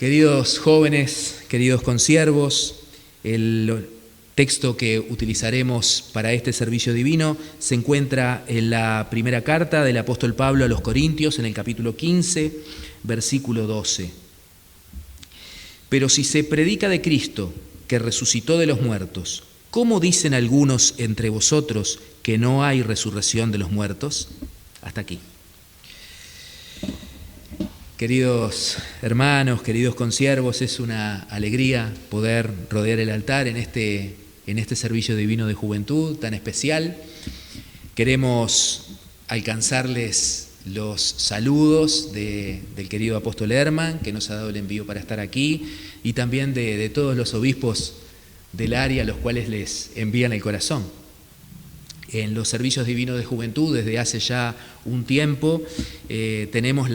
Queridos jóvenes, queridos consiervos, el texto que utilizaremos para este servicio divino se encuentra en la primera carta del apóstol Pablo a los Corintios, en el capítulo 15, versículo 12. Pero si se predica de Cristo, que resucitó de los muertos, ¿cómo dicen algunos entre vosotros que no hay resurrección de los muertos? Hasta aquí. Queridos hermanos, queridos consiervos, es una alegría poder rodear el altar en este servicio divino de juventud tan especial. Queremos alcanzarles los saludos del querido apóstol Herman, que nos ha dado el envío para estar aquí, y también de todos los obispos del área, a los cuales les envían el corazón. En los servicios divinos de juventud, desde hace ya un tiempo, tenemos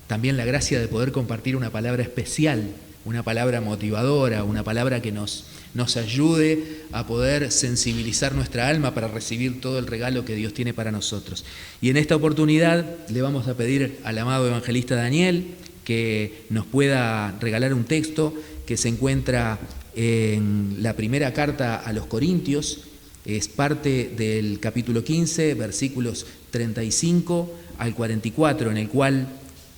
también la gracia de poder compartir una palabra especial, una palabra motivadora, una palabra que nos ayude a poder sensibilizar nuestra alma para recibir todo el regalo que Dios tiene para nosotros. Y en esta oportunidad le vamos a pedir al amado evangelista Daniel que nos pueda regalar un texto que se encuentra en la primera carta a los Corintios, es parte del capítulo 15, versículos 35 al 44, en el cual,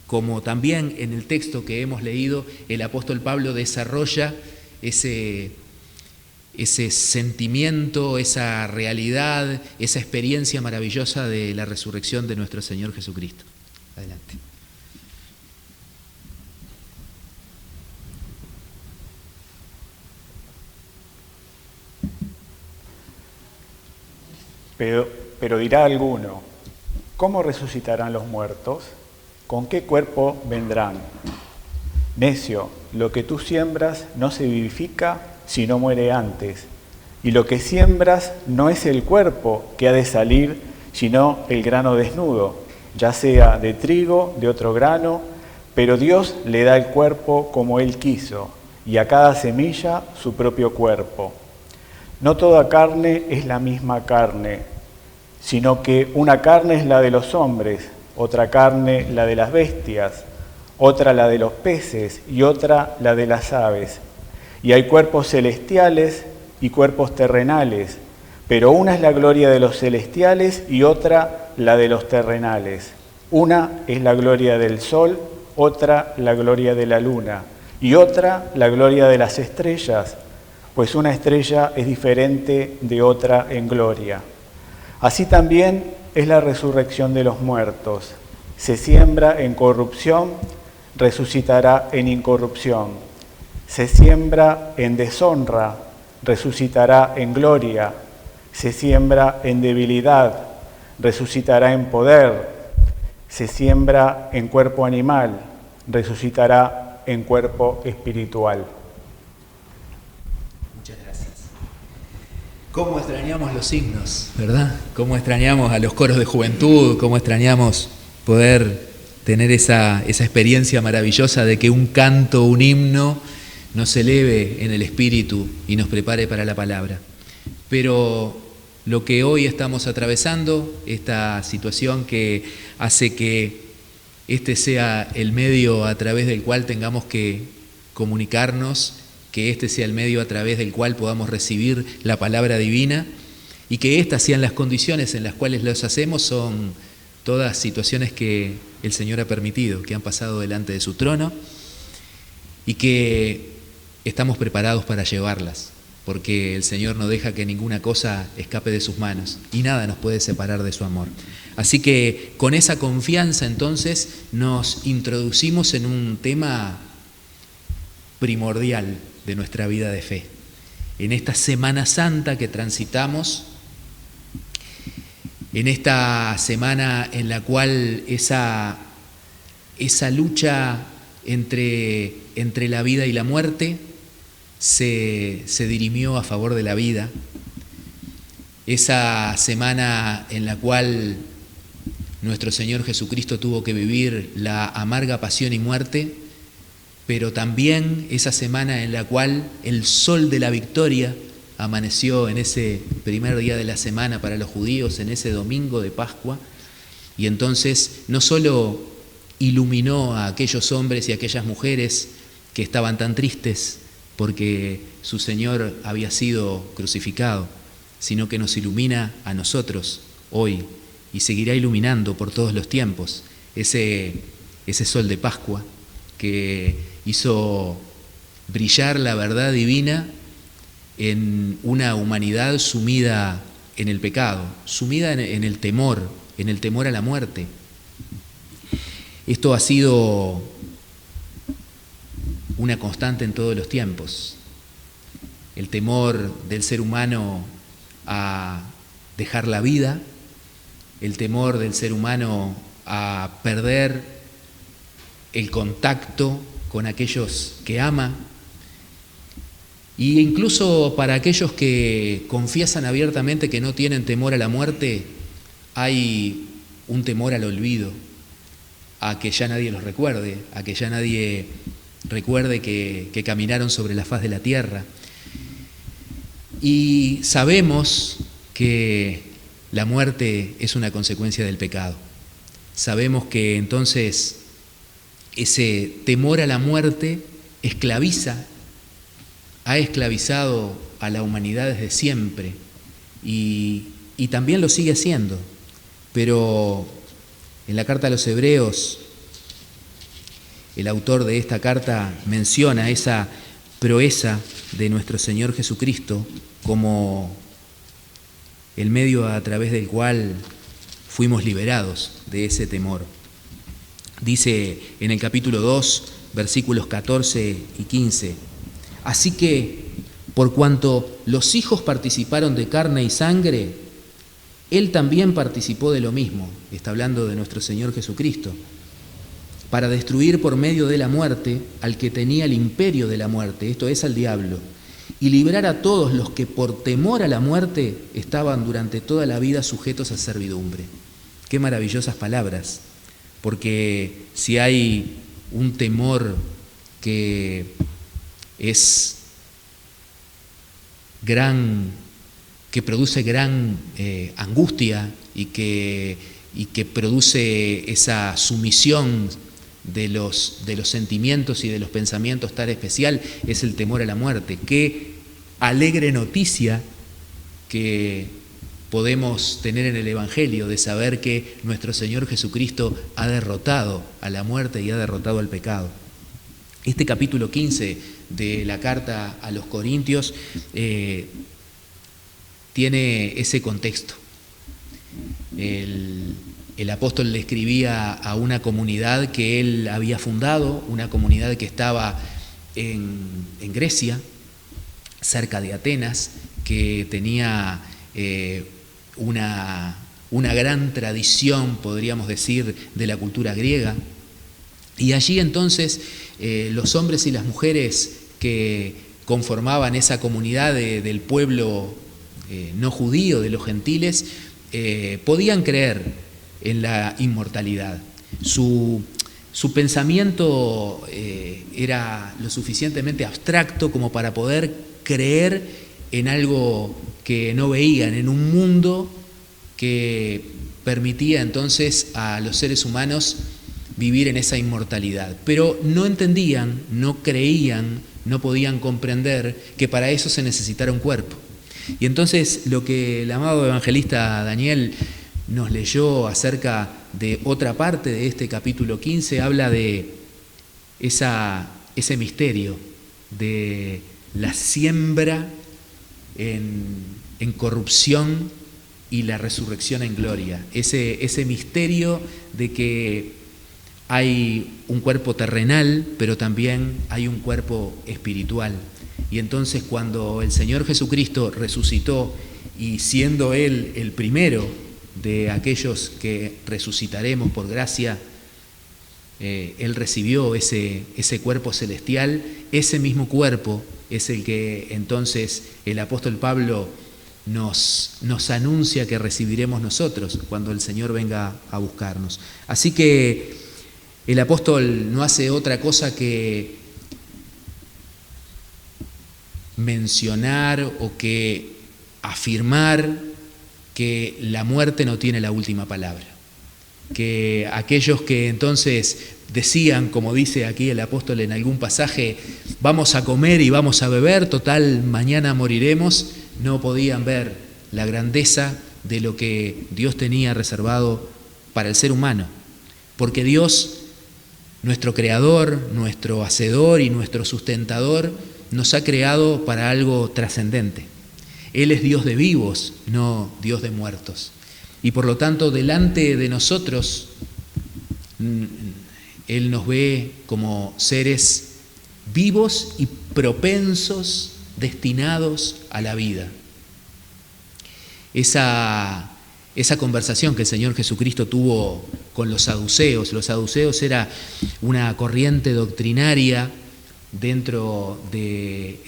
como también en el texto que hemos leído, el apóstol Pablo desarrolla ese sentimiento, esa realidad, esa experiencia maravillosa de la resurrección de nuestro Señor Jesucristo. Adelante. Pero dirá alguno, ¿cómo resucitarán los muertos? ¿Con qué cuerpo vendrán? Necio, lo que tú siembras no se vivifica si no muere antes, y lo que siembras no es el cuerpo que ha de salir, sino el grano desnudo, ya sea de trigo, de otro grano, pero Dios le da el cuerpo como Él quiso, y a cada semilla su propio cuerpo. No toda carne es la misma carne, sino que una carne es la de los hombres, otra carne la de las bestias, otra la de los peces y otra la de las aves. Y hay cuerpos celestiales y cuerpos terrenales, pero una es la gloria de los celestiales y otra la de los terrenales. Una es la gloria del sol, otra la gloria de la luna y otra la gloria de las estrellas, pues una estrella es diferente de otra en gloria. Así también es la resurrección de los muertos. Se siembra en corrupción, resucitará en incorrupción. Se siembra en deshonra, resucitará en gloria. Se siembra en debilidad, resucitará en poder. Se siembra en cuerpo animal, resucitará en cuerpo espiritual. Muchas gracias. ¿Cómo extrañamos los himnos, verdad? ¿Cómo extrañamos a los coros de juventud? ¿Cómo extrañamos poder tener esa experiencia maravillosa de que un canto, un himno, nos eleve en el espíritu y nos prepare para la palabra? Pero lo que hoy estamos atravesando, esta situación que hace que este sea el medio a través del cual tengamos que comunicarnos, que este sea el medio a través del cual podamos recibir la palabra divina y que estas sean las condiciones en las cuales los hacemos, son todas situaciones que el Señor ha permitido, que han pasado delante de su trono y que estamos preparados para llevarlas, porque el Señor no deja que ninguna cosa escape de sus manos y nada nos puede separar de su amor. Así que con esa confianza entonces nos introducimos en un tema primordial de nuestra vida de fe. En esta Semana Santa que transitamos, en esta semana en la cual esa lucha entre la vida y la muerte se dirimió a favor de la vida, esa semana en la cual nuestro Señor Jesucristo tuvo que vivir la amarga pasión y muerte, pero también esa semana en la cual el sol de la victoria amaneció en ese primer día de la semana para los judíos, en ese domingo de Pascua, y entonces no solo iluminó a aquellos hombres y a aquellas mujeres que estaban tan tristes porque su Señor había sido crucificado, sino que nos ilumina a nosotros hoy y seguirá iluminando por todos los tiempos ese sol de Pascua que hizo brillar la verdad divina en una humanidad sumida en el pecado, sumida en el temor a la muerte. Esto ha sido una constante en todos los tiempos. El temor del ser humano a dejar la vida, el temor del ser humano a perder el contacto con aquellos que ama, e incluso para aquellos que confiesan abiertamente que no tienen temor a la muerte, hay un temor al olvido, a que ya nadie los recuerde, a que ya nadie recuerde que caminaron sobre la faz de la tierra. Y sabemos que la muerte es una consecuencia del pecado. Sabemos que entonces ese temor a la muerte ha esclavizado a la humanidad desde siempre y también lo sigue haciendo. Pero en la carta a los Hebreos, el autor de esta carta menciona esa proeza de nuestro Señor Jesucristo como el medio a través del cual fuimos liberados de ese temor. Dice en el capítulo 2, versículos 14 y 15, así que, por cuanto los hijos participaron de carne y sangre, Él también participó de lo mismo, está hablando de nuestro Señor Jesucristo, para destruir por medio de la muerte al que tenía el imperio de la muerte, esto es al diablo, y librar a todos los que por temor a la muerte estaban durante toda la vida sujetos a servidumbre. Qué maravillosas palabras, porque si hay un temor que es que produce gran angustia y que produce esa sumisión de los sentimientos y de los pensamientos tan especial, es el temor a la muerte. Qué alegre noticia que podemos tener en el Evangelio de saber que nuestro Señor Jesucristo ha derrotado a la muerte y ha derrotado al pecado. Este capítulo 15 de la carta a los Corintios tiene ese contexto. El apóstol le escribía a una comunidad que él había fundado, una comunidad que estaba en Grecia, cerca de Atenas, que tenía una gran tradición, podríamos decir, de la cultura griega. Y allí entonces los hombres y las mujeres que conformaban esa comunidad del pueblo no judío, de los gentiles, podían creer en la inmortalidad. Su pensamiento era lo suficientemente abstracto como para poder creer en algo que no veían, en un mundo que permitía entonces a los seres humanos vivir en esa inmortalidad. Pero no entendían, no creían, no podían comprender que para eso se necesitara un cuerpo. Y entonces lo que el amado evangelista Daniel nos leyó acerca de otra parte de este capítulo 15, habla de ese misterio de la siembra en corrupción y la resurrección en gloria. Ese misterio de que hay un cuerpo terrenal, pero también hay un cuerpo espiritual. Y entonces cuando el Señor Jesucristo resucitó, y siendo Él el primero de aquellos que resucitaremos por gracia, Él recibió ese cuerpo celestial. Ese mismo cuerpo es el que entonces el apóstol Pablo nos anuncia que recibiremos nosotros cuando el Señor venga a buscarnos. Así que el apóstol no hace otra cosa que mencionar o que afirmar que la muerte no tiene la última palabra, que aquellos que entonces decían, como dice aquí el apóstol en algún pasaje, vamos a comer y vamos a beber, total, mañana moriremos, no podían ver la grandeza de lo que Dios tenía reservado para el ser humano. Porque Dios, nuestro creador, nuestro hacedor y nuestro sustentador, nos ha creado para algo trascendente. Él es Dios de vivos, no Dios de muertos. Y por lo tanto, delante de nosotros, Él nos ve como seres vivos y propensos, destinados a la vida. Esa conversación que el Señor Jesucristo tuvo con los saduceos era una corriente doctrinaria dentro de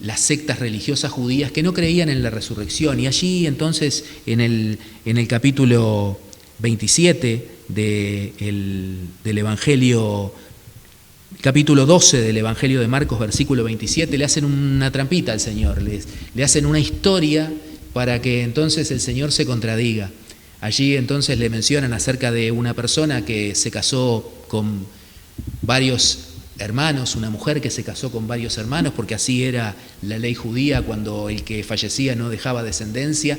las sectas religiosas judías que no creían en la resurrección. Y allí entonces en el capítulo 27 del Evangelio, capítulo 12 del Evangelio de Marcos, versículo 27, le hacen una trampita al Señor, le hacen una historia para que entonces el Señor se contradiga. Allí entonces le mencionan acerca de una persona que se casó con varios hermanos, una mujer que se casó con varios hermanos, porque así era la ley judía cuando el que fallecía no dejaba descendencia.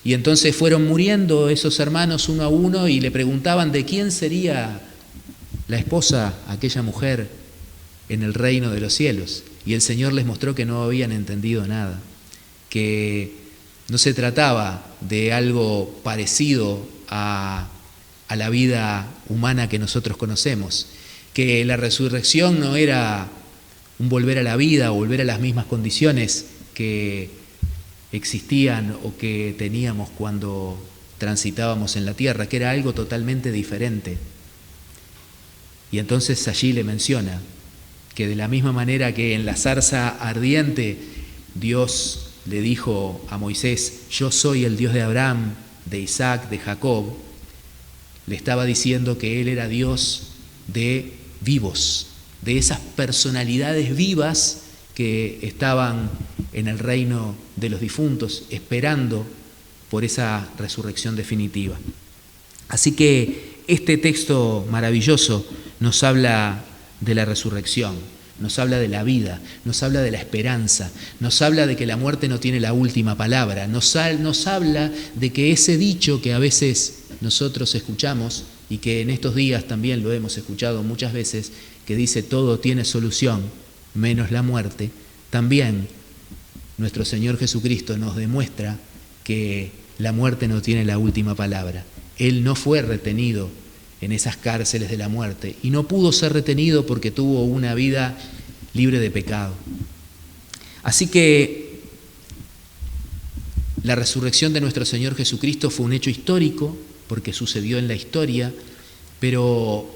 Y entonces fueron muriendo esos hermanos uno a uno y le preguntaban de quién sería la esposa, aquella mujer, en el reino de los cielos. Y el Señor les mostró que no habían entendido nada, que no se trataba de algo parecido a la vida humana que nosotros conocemos, que la resurrección no era un volver a la vida o volver a las mismas condiciones que existían o que teníamos cuando transitábamos en la tierra, que era algo totalmente diferente. Y entonces allí le menciona que de la misma manera que en la zarza ardiente Dios le dijo a Moisés, yo soy el Dios de Abraham, de Isaac, de Jacob, le estaba diciendo que Él era Dios de vivos, de esas personalidades vivas que estaban en el reino de los difuntos, esperando por esa resurrección definitiva. Así que este texto maravilloso nos habla de la resurrección, nos habla de la vida, nos habla de la esperanza, nos habla de que la muerte no tiene la última palabra, nos habla de que ese dicho que a veces nosotros escuchamos y que en estos días también lo hemos escuchado muchas veces, que dice todo tiene solución menos la muerte, también nuestro Señor Jesucristo nos demuestra que la muerte no tiene la última palabra. Él no fue retenido en esas cárceles de la muerte y no pudo ser retenido porque tuvo una vida libre de pecado. Así que la resurrección de nuestro Señor Jesucristo fue un hecho histórico porque sucedió en la historia, pero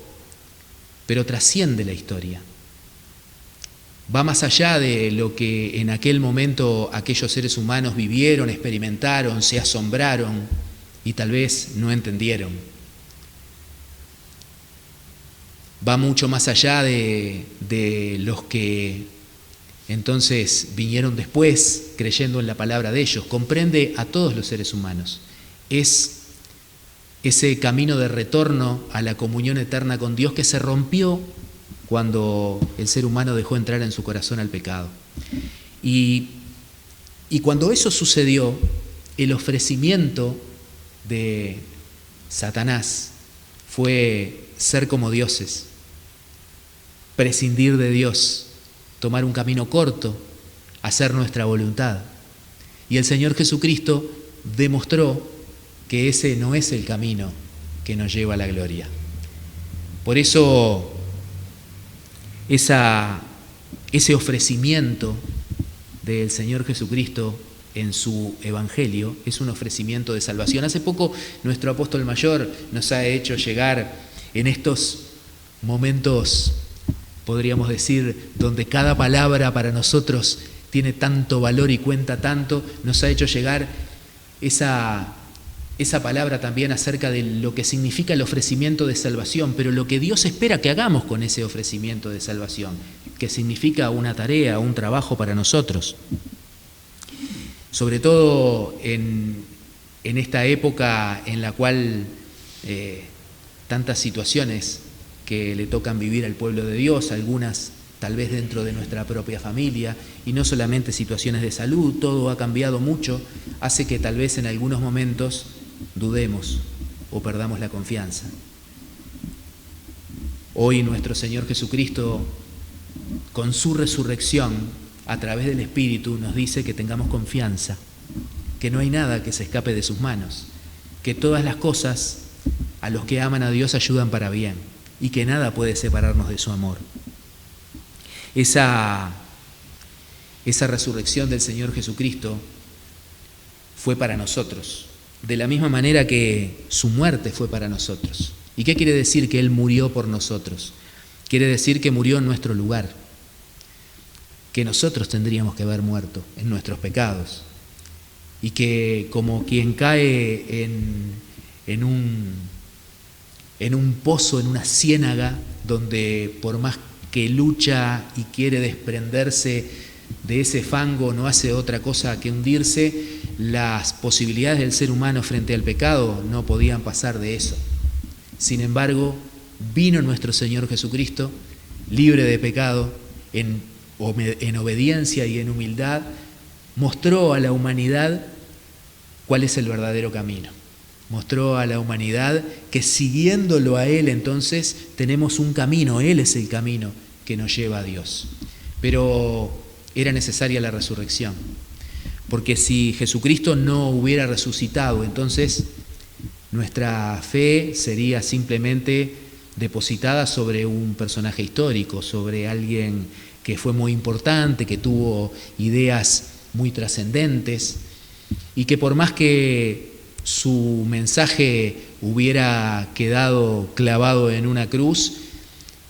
trasciende la historia. Va más allá de lo que en aquel momento aquellos seres humanos vivieron, experimentaron, se asombraron y tal vez no entendieron. Va mucho más allá de los que entonces vinieron después creyendo en la palabra de ellos. Comprende a todos los seres humanos. Es ese camino de retorno a la comunión eterna con Dios que se rompió cuando el ser humano dejó entrar en su corazón al pecado. Y cuando eso sucedió, el ofrecimiento de Satanás fue ser como dioses, prescindir de Dios, tomar un camino corto, hacer nuestra voluntad. Y el Señor Jesucristo demostró que ese no es el camino que nos lleva a la gloria. Por eso ese ofrecimiento del Señor Jesucristo en su Evangelio es un ofrecimiento de salvación. Hace poco nuestro apóstol mayor nos ha hecho llegar en estos momentos, podríamos decir, donde cada palabra para nosotros tiene tanto valor y cuenta tanto, nos ha hecho llegar esa palabra también acerca de lo que significa el ofrecimiento de salvación, pero lo que Dios espera que hagamos con ese ofrecimiento de salvación, que significa una tarea, un trabajo para nosotros. Sobre todo en esta época en la cual tantas situaciones que le tocan vivir al pueblo de Dios, algunas tal vez dentro de nuestra propia familia, y no solamente situaciones de salud, todo ha cambiado mucho, hace que tal vez en algunos momentos dudemos o perdamos la confianza. Hoy nuestro Señor Jesucristo, con su resurrección, a través del Espíritu, nos dice que tengamos confianza, que no hay nada que se escape de sus manos, que todas las cosas a los que aman a Dios ayudan para bien y que nada puede separarnos de su amor. Esa resurrección del Señor Jesucristo fue para nosotros, de la misma manera que su muerte fue para nosotros. ¿Y qué quiere decir que Él murió por nosotros? Quiere decir que murió en nuestro lugar, que nosotros tendríamos que haber muerto en nuestros pecados, y que como quien cae en un pozo, en una ciénaga, donde por más que lucha y quiere desprenderse de ese fango, no hace otra cosa que hundirse, las posibilidades del ser humano frente al pecado no podían pasar de eso. Sin embargo, vino nuestro Señor Jesucristo, libre de pecado, en obediencia y en humildad, mostró a la humanidad cuál es el verdadero camino. Mostró a la humanidad que siguiéndolo a Él, entonces tenemos un camino, Él es el camino que nos lleva a Dios. Pero era necesaria la resurrección, porque si Jesucristo no hubiera resucitado, entonces nuestra fe sería simplemente depositada sobre un personaje histórico, sobre alguien que fue muy importante, que tuvo ideas muy trascendentes, y que por más que su mensaje hubiera quedado clavado en una cruz,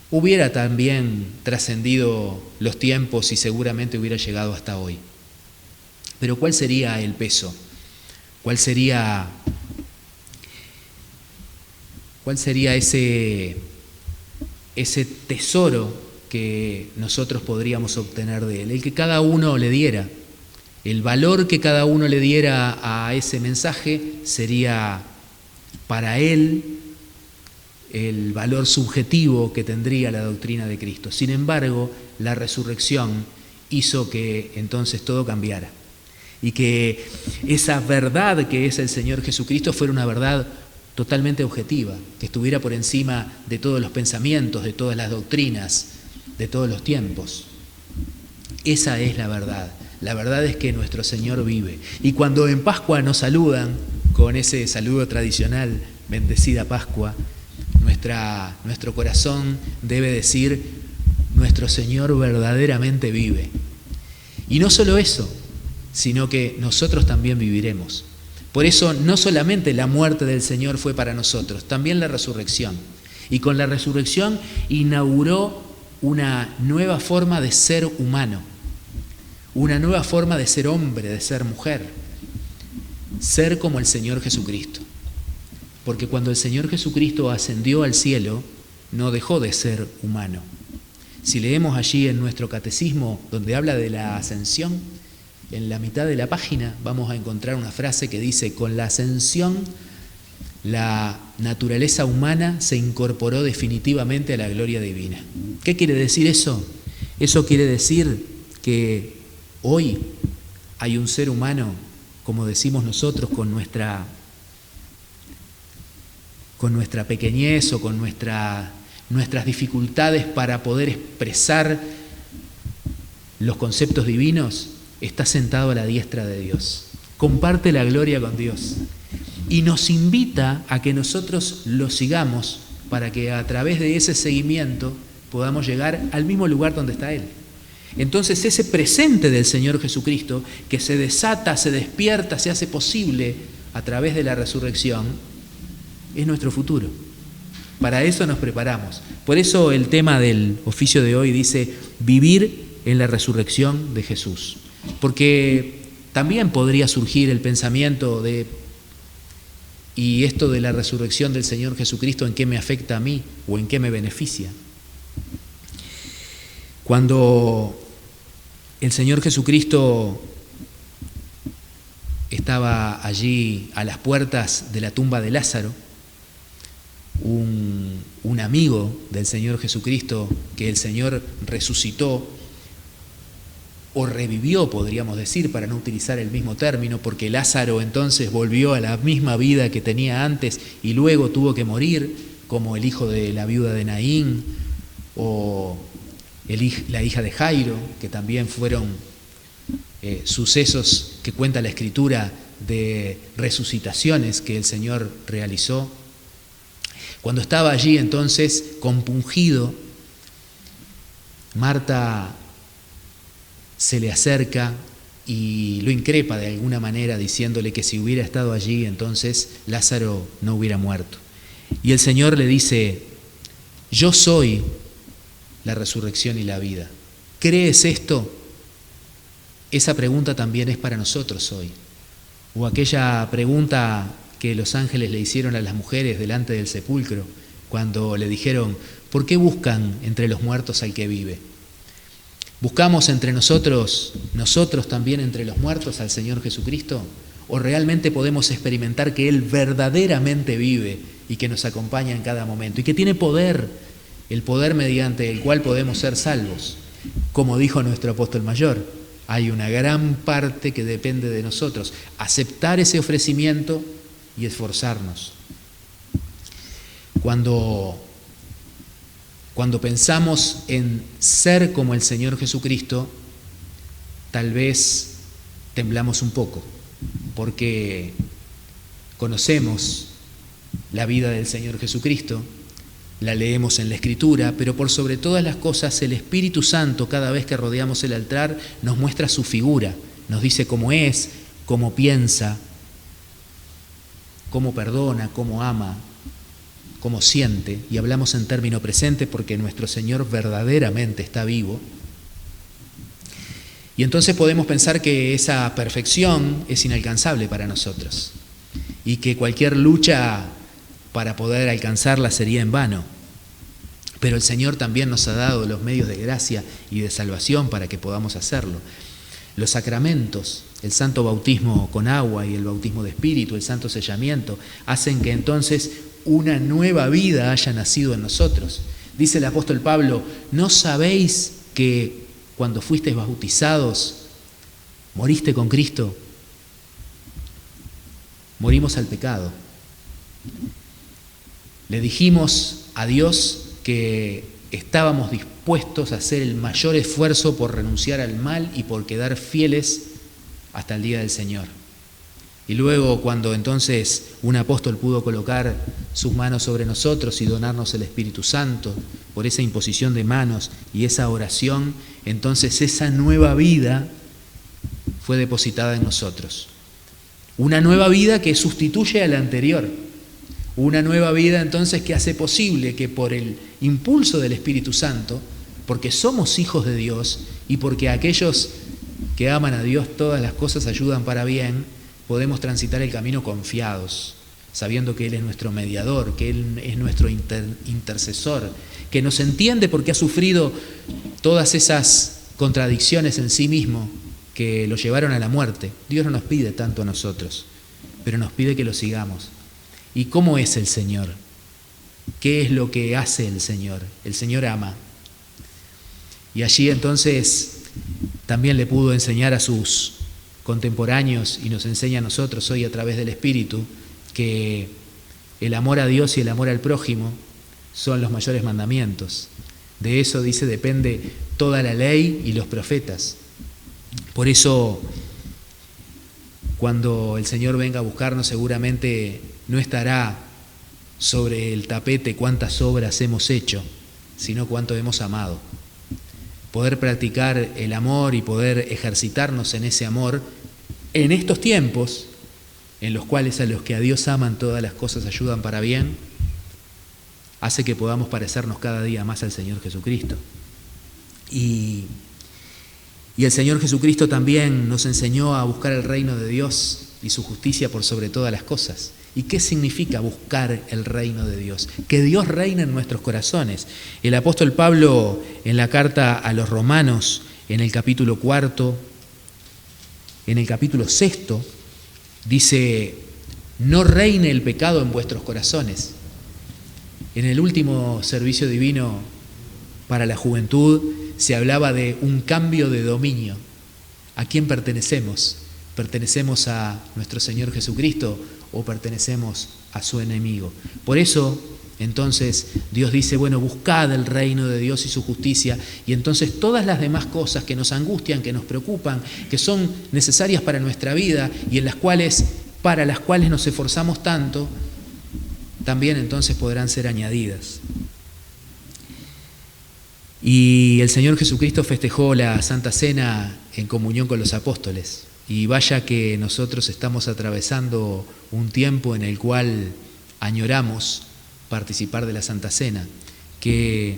hubiera también trascendido los tiempos y seguramente hubiera llegado hasta hoy. Pero ¿cuál sería el peso? ¿Cuál sería ese tesoro que nosotros podríamos obtener de Él? El que cada uno le diera. El valor que cada uno le diera a ese mensaje sería para él el valor subjetivo que tendría la doctrina de Cristo. Sin embargo, la resurrección hizo que entonces todo cambiara y que esa verdad que es el Señor Jesucristo fuera una verdad totalmente objetiva, que estuviera por encima de todos los pensamientos, de todas las doctrinas, de todos los tiempos. Esa es la verdad. La verdad es que nuestro Señor vive. Y cuando en Pascua nos saludan con ese saludo tradicional, bendecida Pascua, nuestro corazón debe decir, nuestro Señor verdaderamente vive. Y no solo eso, sino que nosotros también viviremos. Por eso no solamente la muerte del Señor fue para nosotros, también la resurrección. Y con la resurrección inauguró una nueva forma de ser humano. Una nueva forma de ser hombre, de ser mujer, ser como el Señor Jesucristo. Porque cuando el Señor Jesucristo ascendió al cielo, no dejó de ser humano. Si leemos allí en nuestro catecismo, donde habla de la ascensión, en la mitad de la página vamos a encontrar una frase que dice, con la ascensión, la naturaleza humana se incorporó definitivamente a la gloria divina. ¿Qué quiere decir eso? Eso quiere decir que hoy hay un ser humano, como decimos nosotros, con nuestra pequeñez o con nuestras dificultades para poder expresar los conceptos divinos, está sentado a la diestra de Dios. Comparte la gloria con Dios y nos invita a que nosotros lo sigamos para que a través de ese seguimiento podamos llegar al mismo lugar donde está Él. Entonces ese presente del Señor Jesucristo que se desata, se despierta, se hace posible a través de la resurrección, es nuestro futuro. Para eso nos preparamos. Por eso el tema del oficio de hoy dice vivir en la resurrección de Jesús. Porque también podría surgir el pensamiento de ¿y esto de la resurrección del Señor Jesucristo en qué me afecta a mí o en qué me beneficia? Cuando el Señor Jesucristo estaba allí a las puertas de la tumba de Lázaro, un amigo del Señor Jesucristo que el Señor resucitó o revivió, podríamos decir, para no utilizar el mismo término, porque Lázaro entonces volvió a la misma vida que tenía antes y luego tuvo que morir, como el hijo de la viuda de Naín o la hija de Jairo, que también fueron sucesos que cuenta la Escritura de resucitaciones que el Señor realizó. Cuando estaba allí entonces compungido, Marta se le acerca y lo increpa de alguna manera diciéndole que si hubiera estado allí entonces Lázaro no hubiera muerto. Y el Señor le dice: yo soy la resurrección y la vida. ¿Crees esto? Esa pregunta también es para nosotros hoy. O aquella pregunta que los ángeles le hicieron a las mujeres delante del sepulcro, cuando le dijeron: ¿por qué buscan entre los muertos al que vive? ¿Buscamos entre nosotros también entre los muertos al Señor Jesucristo? ¿O realmente podemos experimentar que Él verdaderamente vive y que nos acompaña en cada momento y que tiene poder, el poder mediante el cual podemos ser salvos? Como dijo nuestro apóstol mayor, hay una gran parte que depende de nosotros, aceptar ese ofrecimiento y esforzarnos. Cuando pensamos en ser como el Señor Jesucristo, tal vez temblamos un poco, porque conocemos la vida del Señor Jesucristo, la leemos en la Escritura, pero por sobre todas las cosas el Espíritu Santo, cada vez que rodeamos el altar, nos muestra su figura, nos dice cómo es, cómo piensa, cómo perdona, cómo ama, cómo siente, y hablamos en término presente porque nuestro Señor verdaderamente está vivo. Y entonces podemos pensar que esa perfección es inalcanzable para nosotros y que cualquier lucha para poder alcanzarla sería en vano. Pero el Señor también nos ha dado los medios de gracia y de salvación para que podamos hacerlo. Los sacramentos, el santo bautismo con agua y el bautismo de espíritu, el santo sellamiento, hacen que entonces una nueva vida haya nacido en nosotros. Dice el apóstol Pablo: ¿no sabéis que cuando fuisteis bautizados moriste con Cristo? Morimos al pecado. Le dijimos a Dios que estábamos dispuestos a hacer el mayor esfuerzo por renunciar al mal y por quedar fieles hasta el día del Señor. Y luego, cuando entonces un apóstol pudo colocar sus manos sobre nosotros y donarnos el Espíritu Santo por esa imposición de manos y esa oración, entonces esa nueva vida fue depositada en nosotros. Una nueva vida que sustituye a la anterior. Una nueva vida entonces que hace posible que por el impulso del Espíritu Santo, porque somos hijos de Dios y porque aquellos que aman a Dios todas las cosas ayudan para bien, podemos transitar el camino confiados, sabiendo que Él es nuestro mediador, que Él es nuestro intercesor, que nos entiende porque ha sufrido todas esas contradicciones en sí mismo que lo llevaron a la muerte. Dios no nos pide tanto a nosotros, pero nos pide que lo sigamos. ¿Y cómo es el Señor? ¿Qué es lo que hace el Señor? El Señor ama. Y allí entonces también le pudo enseñar a sus contemporáneos y nos enseña a nosotros hoy a través del Espíritu que el amor a Dios y el amor al prójimo son los mayores mandamientos. De eso, dice, depende toda la ley y los profetas. Por eso, cuando el Señor venga a buscarnos, seguramente no estará sobre el tapete cuántas obras hemos hecho, sino cuánto hemos amado. Poder practicar el amor y poder ejercitarnos en ese amor en estos tiempos, en los cuales a los que a Dios aman todas las cosas ayudan para bien, hace que podamos parecernos cada día más al Señor Jesucristo. Y el Señor Jesucristo también nos enseñó a buscar el reino de Dios y su justicia por sobre todas las cosas. ¿Y qué significa buscar el reino de Dios? Que Dios reine en nuestros corazones. El apóstol Pablo, en la carta a los Romanos, en el capítulo 4, en el capítulo 6, dice: no reine el pecado en vuestros corazones. En el último servicio divino para la juventud se hablaba de un cambio de dominio. ¿A quién pertenecemos? ¿Pertenecemos a nuestro Señor Jesucristo o pertenecemos a su enemigo? Por eso, entonces, Dios dice, bueno, buscad el reino de Dios y su justicia, y entonces todas las demás cosas que nos angustian, que nos preocupan, que son necesarias para nuestra vida y para las cuales nos esforzamos tanto, también entonces podrán ser añadidas. Y el Señor Jesucristo festejó la Santa Cena en comunión con los apóstoles. Y vaya que nosotros estamos atravesando un tiempo en el cual añoramos participar de la Santa Cena. Qué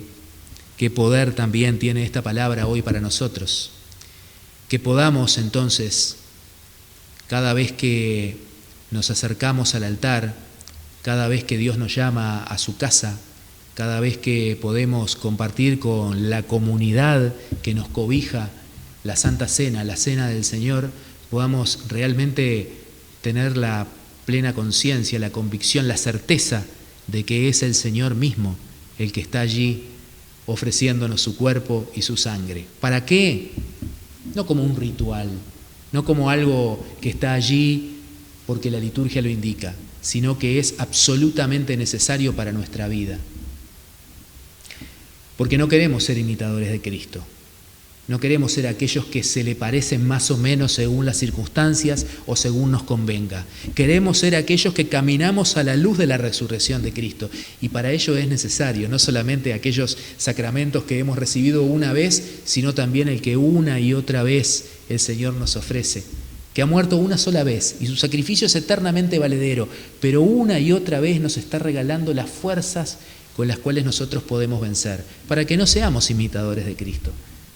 poder también tiene esta palabra hoy para nosotros. Que podamos entonces, cada vez que nos acercamos al altar, cada vez que Dios nos llama a su casa, cada vez que podemos compartir con la comunidad que nos cobija la Santa Cena, la Cena del Señor, podamos realmente tener la plena conciencia, la convicción, la certeza de que es el Señor mismo el que está allí ofreciéndonos su cuerpo y su sangre. ¿Para qué? No como un ritual, no como algo que está allí porque la liturgia lo indica, sino que es absolutamente necesario para nuestra vida. Porque no queremos ser imitadores de Cristo. No queremos ser aquellos que se le parecen más o menos según las circunstancias o según nos convenga. Queremos ser aquellos que caminamos a la luz de la resurrección de Cristo. Y para ello es necesario no solamente aquellos sacramentos que hemos recibido una vez, sino también el que una y otra vez el Señor nos ofrece. Que ha muerto una sola vez y su sacrificio es eternamente valedero, pero una y otra vez nos está regalando las fuerzas con las cuales nosotros podemos vencer, para que no seamos imitadores de Cristo,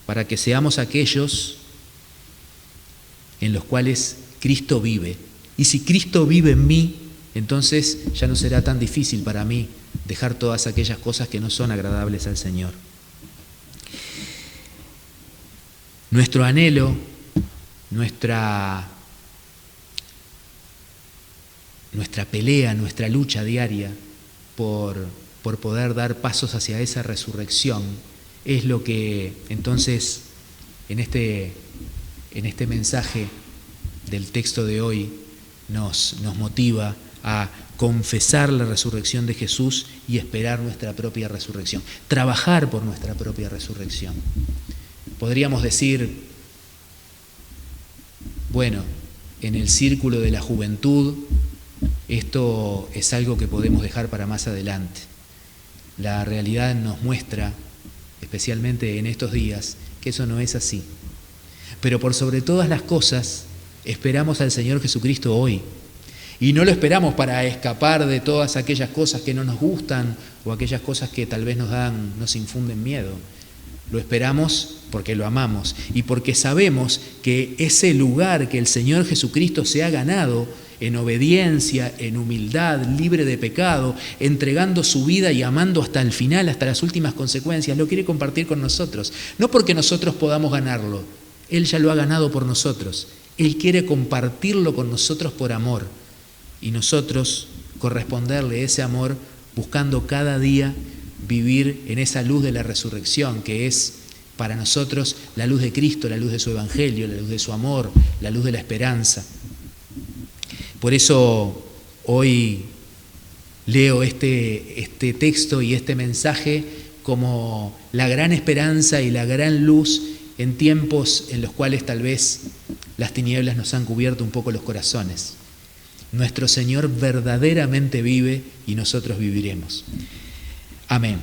para que seamos aquellos en los cuales Cristo vive. Y si Cristo vive en mí, entonces ya no será tan difícil para mí dejar todas aquellas cosas que no son agradables al Señor. Nuestro anhelo, nuestra pelea, nuestra lucha diaria por poder dar pasos hacia esa resurrección, es lo que entonces en este mensaje del texto de hoy nos motiva a confesar la resurrección de Jesús y esperar nuestra propia resurrección, trabajar por nuestra propia resurrección. Podríamos decir, bueno, en el círculo de la juventud esto es algo que podemos dejar para más adelante. La realidad nos muestra, especialmente en estos días, que eso no es así. Pero por sobre todas las cosas, esperamos al Señor Jesucristo hoy. Y no lo esperamos para escapar de todas aquellas cosas que no nos gustan o aquellas cosas que tal vez nos infunden miedo. Lo esperamos porque lo amamos y porque sabemos que ese lugar que el Señor Jesucristo se ha ganado en obediencia, en humildad, libre de pecado, entregando su vida y amando hasta el final, hasta las últimas consecuencias, lo quiere compartir con nosotros. No porque nosotros podamos ganarlo, Él ya lo ha ganado por nosotros. Él quiere compartirlo con nosotros por amor y nosotros corresponderle ese amor buscando cada día vivir en esa luz de la resurrección, que es para nosotros la luz de Cristo, la luz de su Evangelio, la luz de su amor, la luz de la esperanza. Por eso hoy leo este texto y este mensaje como la gran esperanza y la gran luz en tiempos en los cuales tal vez las tinieblas nos han cubierto un poco los corazones. Nuestro Señor verdaderamente vive y nosotros viviremos. Amén.